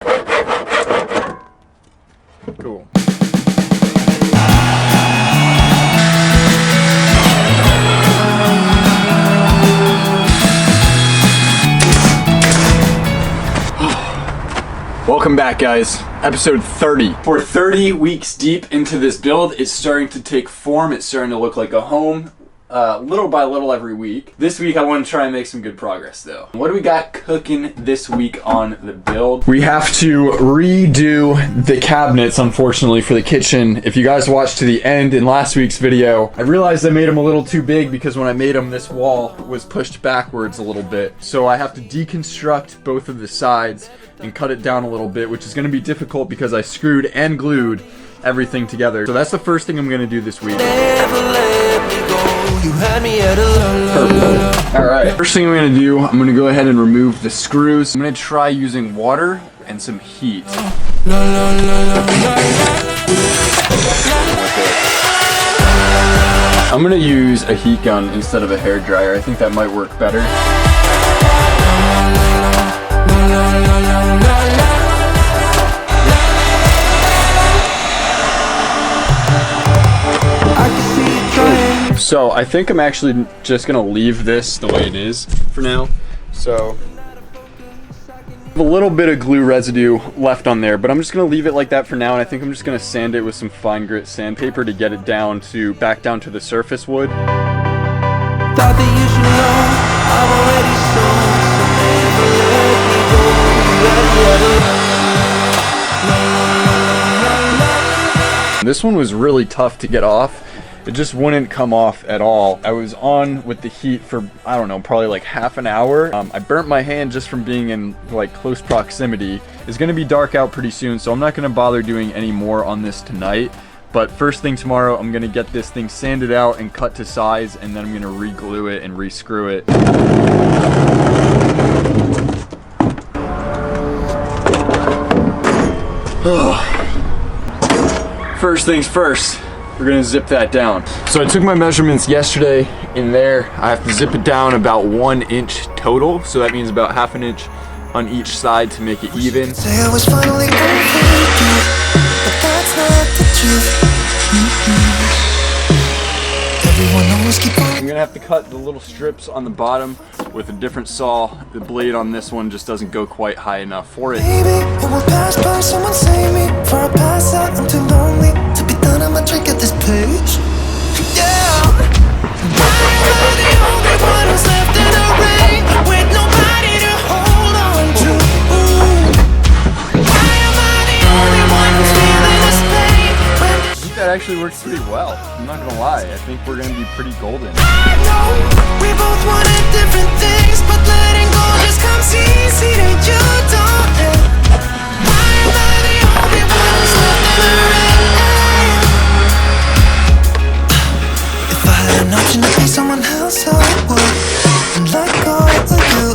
Cool. Welcome back, guys. Episode 30. We're 30 weeks deep into this build. It's starting to take form. It's starting to look like a home. Little by little every week. This week I want to try and make some good progress though. What do we got cooking this week on the build? We have to redo the cabinets, unfortunately, for the kitchen. If you guys watched to the end in last week's video, I realized I made them a little too big because when I made them, this wall was pushed backwards a little bit. So I have to deconstruct both of the sides and cut it down a little bit, which is going to be difficult because I screwed and glued everything together. So that's the first thing I'm going to do this week. Perfect. Alright, first thing I'm going to do, I'm going to go ahead and remove the screws. I'm going to try using water and some heat. I'm going to use a heat gun instead of a hair dryer. I think that might work better. So I think I'm actually just gonna leave this the way it is for now. So a little bit of glue residue left on there, but I'm just gonna leave it like that for now, and I think I'm just gonna sand it with some fine grit sandpaper to get it down to back down to the surface wood. This one was really tough to get off. It just wouldn't come off at all. I was on with the heat for, I don't know, probably like half an hour. I burnt my hand just from being in like close proximity. It's gonna be dark out pretty soon, so I'm not gonna bother doing any more on this tonight. But first thing tomorrow, I'm gonna get this thing sanded out and cut to size, and then I'm gonna re-glue it and re-screw it. First things first. We're gonna zip that down. So I took my measurements yesterday in there. I have to zip it down about 1 inch total. So that means about ½ an inch on each side to make it even. I'm gonna have to cut the little strips on the bottom with a different saw. The blade on this one just doesn't go quite high enough for it. I'ma drink at this page. Yeah. Why am I the only one who's left in the rain with nobody to hold on to? Why am I the only one who's feeling this pain? I think that actually works pretty well. I'm not gonna lie. I think we're gonna be pretty golden. I know we both wanted different things, but letting go just comes easy to you, don't it? Why am I the only one who's left in the rain? An option to be someone else, I would let go of you.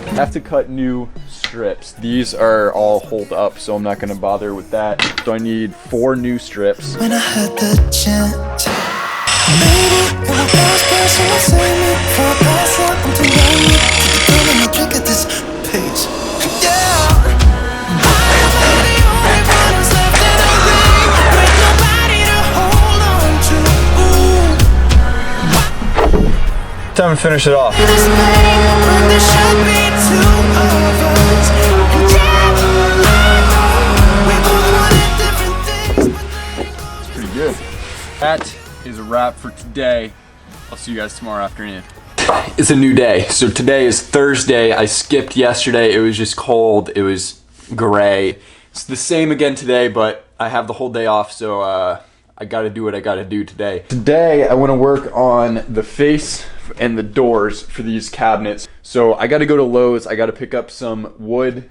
I have to cut new strips. These are all holed up, so I'm not going to bother with that. So I need 4 new strips. When I had the chance, maybe it will pass someone save me for a pass out. I'm too lonely to be done and drink at this pace. Yeah. Time to finish it off. It's pretty good. That is a wrap for today. I'll see you guys tomorrow afternoon. It's a new day. So today is Thursday. I skipped yesterday. It was just cold. It was gray. It's the same again today, but I have the whole day off, so I gotta do what I gotta do today. Today I want to work on the face and the doors for these cabinets. So I gotta go to Lowe's. I gotta pick up some wood.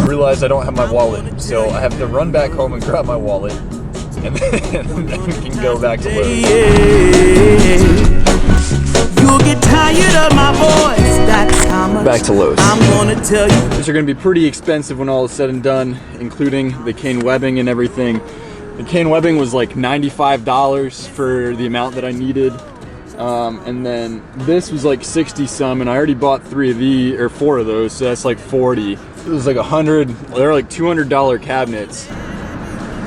Realize I don't have my wallet, so I have to run back home and grab my wallet, and then we can go back to Lowe's. You'll get tired of my voice. That's how much back to Lowe's. I'm gonna tell you. These are gonna be pretty expensive when all is said and done, including the cane webbing and everything. The cane webbing was like $95 for the amount that I needed. And then this was like 60 some, and I already bought 4 of those, so that's like 40. It was like 100, they're like $200 cabinets.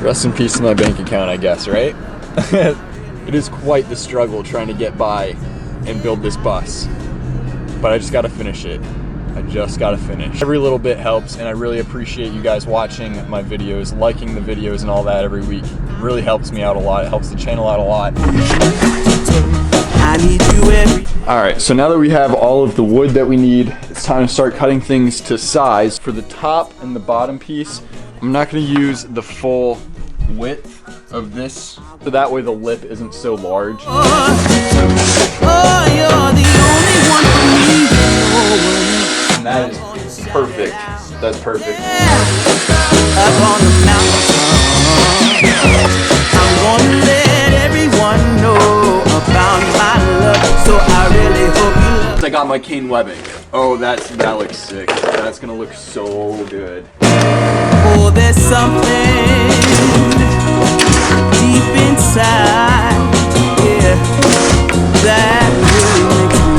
Rest in peace to my bank account, I guess, right? It is quite the struggle trying to get by and build this bus, but I just gotta finish it. I just gotta finish. Every little bit helps, and I really appreciate you guys watching my videos, liking the videos and all that every week. It really helps me out a lot. It helps the channel out a lot. Alright, so now that we have all of the wood that we need, it's time to start cutting things to size. For the top and the bottom piece, I'm not gonna use the full width of this, so that way the lip isn't so large. And that is perfect. That's perfect. I'm gonna let everyone know about my love, so I really hope you love. I got my cane webbing. Oh, that looks sick. That's gonna look so good. Oh, there's something deep inside, yeah, that really makes me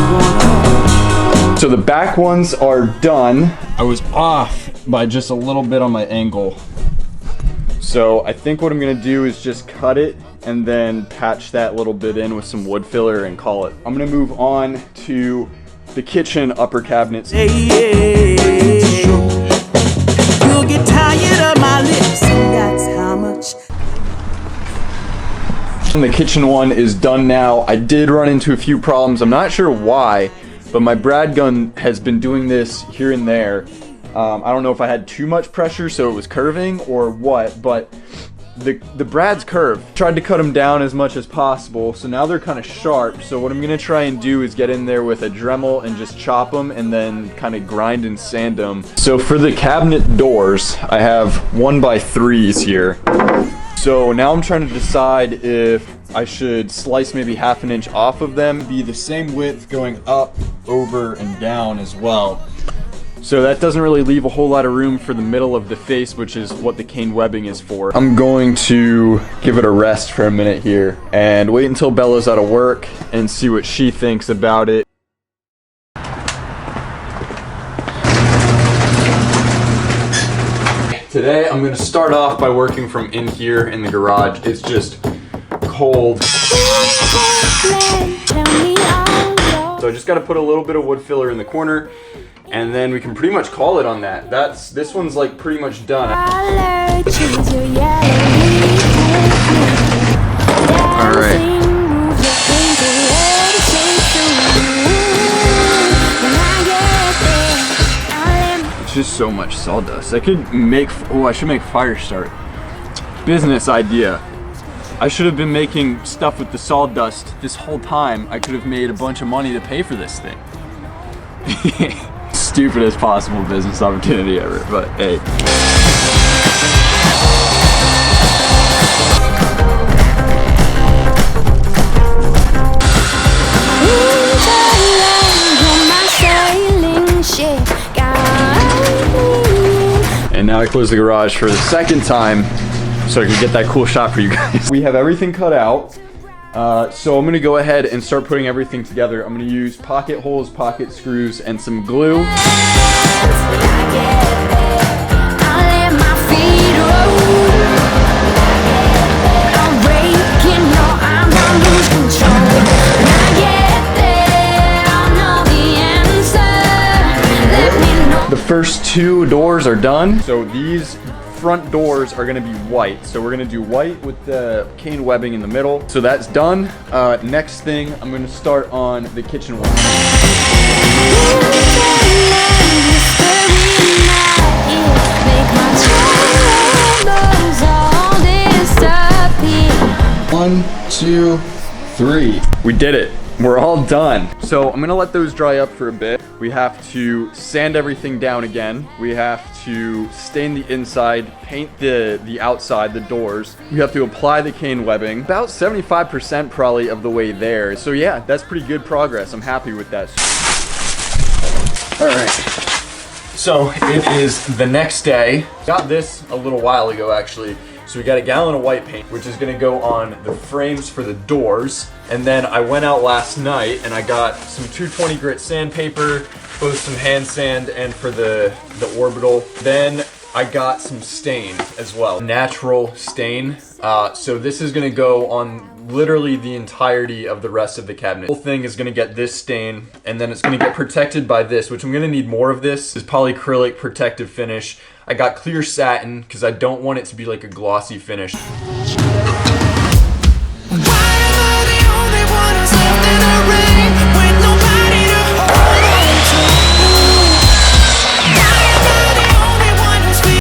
wanna. So the back ones are done. I was off by just a little bit on my angle. So I think what I'm gonna do is just cut it and then patch that little bit in with some wood filler and call it. I'm gonna move on to the kitchen upper cabinets. Hey, you'll get tired of my lips, that's how much. And the kitchen one is done now. I did run into a few problems. I'm not sure why, but my brad gun has been doing this here and there. I don't know if I had too much pressure so it was curving or what, but the brads curve. Tried to cut them down as much as possible, so now they're kind of sharp. So what I'm gonna try and do is get in there with a Dremel and just chop them and then kind of grind and sand them. So for the cabinet doors, I have 1x3s here. So now I'm trying to decide if I should slice maybe ½ inch off of them, be the same width going up, over, and down as well. So that doesn't really leave a whole lot of room for the middle of the face, which is what the cane webbing is for. I'm going to give it a rest for a minute here and wait until Bella's out of work and see what she thinks about it. Today I'm going to start off by working from in here in the garage. It's just cold. So I just got to put a little bit of wood filler in the corner, and then we can pretty much call it on that. This one's like pretty much done. All right. It's just so much sawdust. I could make, oh, I should make fire start. Business idea. I should have been making stuff with the sawdust this whole time. I could have made a bunch of money to pay for this thing. Stupidest possible business opportunity ever, but hey. And now I close the garage for the second time so I can get that cool shot for you guys. We have everything cut out. So I'm gonna go ahead and start putting everything together. I'm gonna use pocket holes, pocket screws, and some glue. The first two doors are done. So these front doors are gonna be white. So we're gonna do white with the cane webbing in the middle. So that's done. Next thing, I'm gonna start on the kitchen wall. 1, 2, 3. We did it. We're all done. So I'm gonna let those dry up for a bit. We have to sand everything down again. We have to stain the inside, paint the outside, the doors. We have to apply the cane webbing. About 75% probably of the way there. So yeah, that's pretty good progress. I'm happy with that. All right. So it is the next day. Got this a little while ago actually. So we got a gallon of white paint, which is gonna go on the frames for the doors. And then I went out last night and I got some 220 grit sandpaper, both some hand sand and for the orbital. Then I got some stain as well, natural stain. So this is gonna go on literally the entirety of the rest of the cabinet. The whole thing is gonna get this stain, and then it's gonna get protected by this, which I'm gonna need more of this. This polyacrylic protective finish. I got clear satin because I don't want it to be like a glossy finish.